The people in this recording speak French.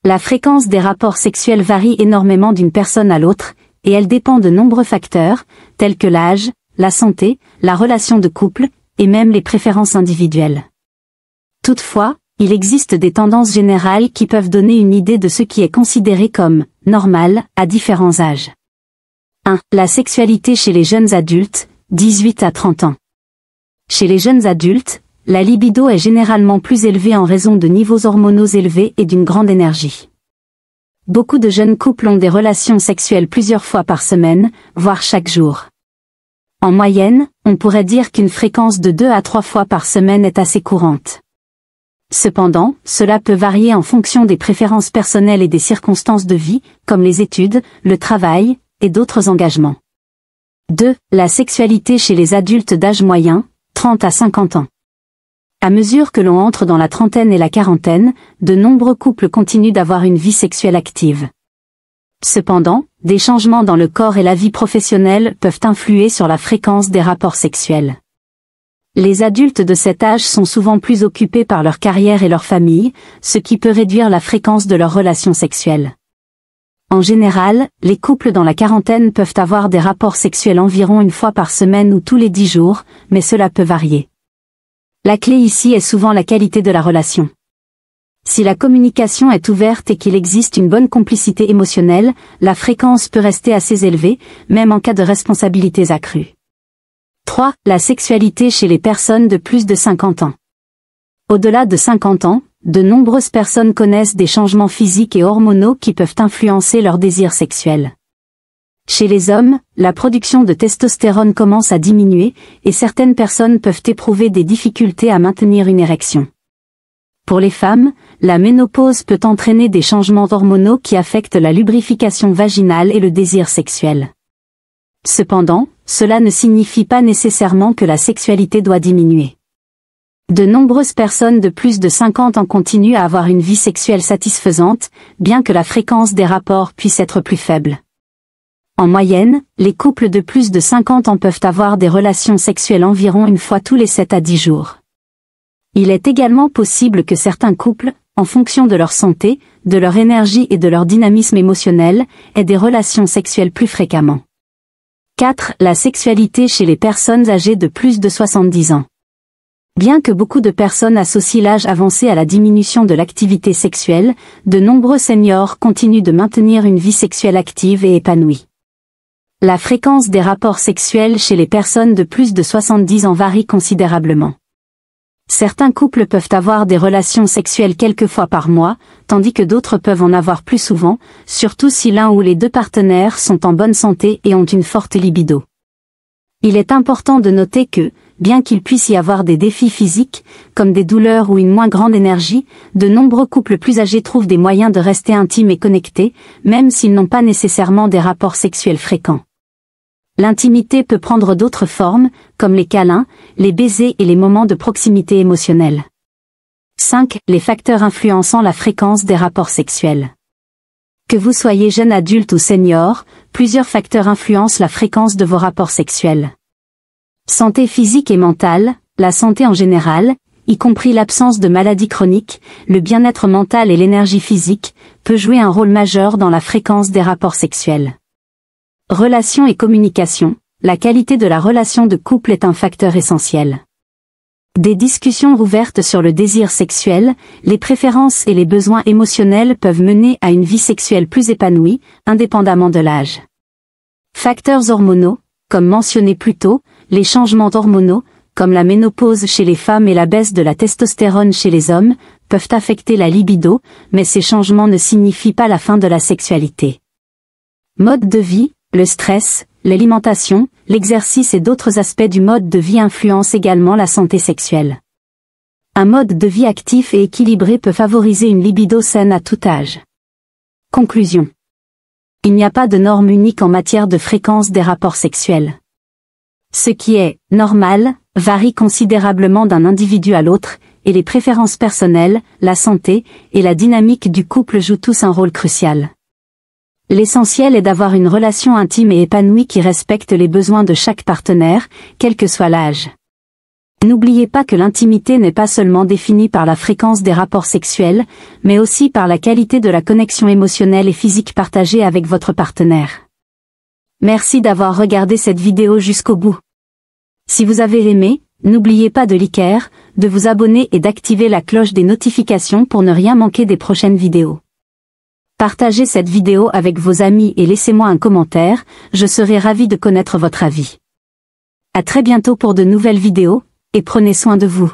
La fréquence des rapports sexuels varie énormément d'une personne à l'autre, et elle dépend de nombreux facteurs, tels que l'âge, la santé, la relation de couple, et même les préférences individuelles. Toutefois, il existe des tendances générales qui peuvent donner une idée de ce qui est considéré comme « normal » à différents âges. 1. La sexualité chez les jeunes adultes, 18 à 30 ans. Chez les jeunes adultes, la libido est généralement plus élevée en raison de niveaux hormonaux élevés et d'une grande énergie. Beaucoup de jeunes couples ont des relations sexuelles plusieurs fois par semaine, voire chaque jour. En moyenne, on pourrait dire qu'une fréquence de 2 à 3 fois par semaine est assez courante. Cependant, cela peut varier en fonction des préférences personnelles et des circonstances de vie, comme les études, le travail, et d'autres engagements. 2. La sexualité chez les adultes d'âge moyen, 30 à 50 ans. À mesure que l'on entre dans la trentaine et la quarantaine, de nombreux couples continuent d'avoir une vie sexuelle active. Cependant, des changements dans le corps et la vie professionnelle peuvent influer sur la fréquence des rapports sexuels. Les adultes de cet âge sont souvent plus occupés par leur carrière et leur famille, ce qui peut réduire la fréquence de leurs relations sexuelles. En général, les couples dans la quarantaine peuvent avoir des rapports sexuels environ une fois par semaine ou tous les 10 jours, mais cela peut varier. La clé ici est souvent la qualité de la relation. Si la communication est ouverte et qu'il existe une bonne complicité émotionnelle, la fréquence peut rester assez élevée, même en cas de responsabilités accrues. 3. La sexualité chez les personnes de plus de 50 ans. Au-delà de 50 ans, de nombreuses personnes connaissent des changements physiques et hormonaux qui peuvent influencer leur désir sexuel. Chez les hommes, la production de testostérone commence à diminuer, et certaines personnes peuvent éprouver des difficultés à maintenir une érection. Pour les femmes, la ménopause peut entraîner des changements hormonaux qui affectent la lubrification vaginale et le désir sexuel. Cependant, cela ne signifie pas nécessairement que la sexualité doit diminuer. De nombreuses personnes de plus de 50 ans continuent à avoir une vie sexuelle satisfaisante, bien que la fréquence des rapports puisse être plus faible. En moyenne, les couples de plus de 50 ans peuvent avoir des relations sexuelles environ une fois tous les 7 à 10 jours. Il est également possible que certains couples, en fonction de leur santé, de leur énergie et de leur dynamisme émotionnel, aient des relations sexuelles plus fréquemment. 4. La sexualité chez les personnes âgées de plus de 70 ans. Bien que beaucoup de personnes associent l'âge avancé à la diminution de l'activité sexuelle, de nombreux seniors continuent de maintenir une vie sexuelle active et épanouie. La fréquence des rapports sexuels chez les personnes de plus de 70 ans varie considérablement. Certains couples peuvent avoir des relations sexuelles quelques fois par mois, tandis que d'autres peuvent en avoir plus souvent, surtout si l'un ou les deux partenaires sont en bonne santé et ont une forte libido. Il est important de noter que, bien qu'il puisse y avoir des défis physiques, comme des douleurs ou une moins grande énergie, de nombreux couples plus âgés trouvent des moyens de rester intimes et connectés, même s'ils n'ont pas nécessairement des rapports sexuels fréquents. L'intimité peut prendre d'autres formes, comme les câlins, les baisers et les moments de proximité émotionnelle. 5. Les facteurs influençant la fréquence des rapports sexuels. Que vous soyez jeune adulte ou senior, plusieurs facteurs influencent la fréquence de vos rapports sexuels. Santé physique et mentale, la santé en général, y compris l'absence de maladies chroniques, le bien-être mental et l'énergie physique, peut jouer un rôle majeur dans la fréquence des rapports sexuels. Relations et communication, la qualité de la relation de couple est un facteur essentiel. Des discussions ouvertes sur le désir sexuel, les préférences et les besoins émotionnels peuvent mener à une vie sexuelle plus épanouie, indépendamment de l'âge. Facteurs hormonaux, comme mentionné plus tôt, les changements hormonaux, comme la ménopause chez les femmes et la baisse de la testostérone chez les hommes, peuvent affecter la libido, mais ces changements ne signifient pas la fin de la sexualité. Mode de vie, le stress, l'alimentation, l'exercice et d'autres aspects du mode de vie influencent également la santé sexuelle. Un mode de vie actif et équilibré peut favoriser une libido saine à tout âge. Conclusion. Il n'y a pas de norme unique en matière de fréquence des rapports sexuels. Ce qui est « normal » varie considérablement d'un individu à l'autre, et les préférences personnelles, la santé et la dynamique du couple jouent tous un rôle crucial. L'essentiel est d'avoir une relation intime et épanouie qui respecte les besoins de chaque partenaire, quel que soit l'âge. N'oubliez pas que l'intimité n'est pas seulement définie par la fréquence des rapports sexuels, mais aussi par la qualité de la connexion émotionnelle et physique partagée avec votre partenaire. Merci d'avoir regardé cette vidéo jusqu'au bout. Si vous avez aimé, n'oubliez pas de liker, de vous abonner et d'activer la cloche des notifications pour ne rien manquer des prochaines vidéos. Partagez cette vidéo avec vos amis et laissez-moi un commentaire, je serai ravi de connaître votre avis. À très bientôt pour de nouvelles vidéos, et prenez soin de vous.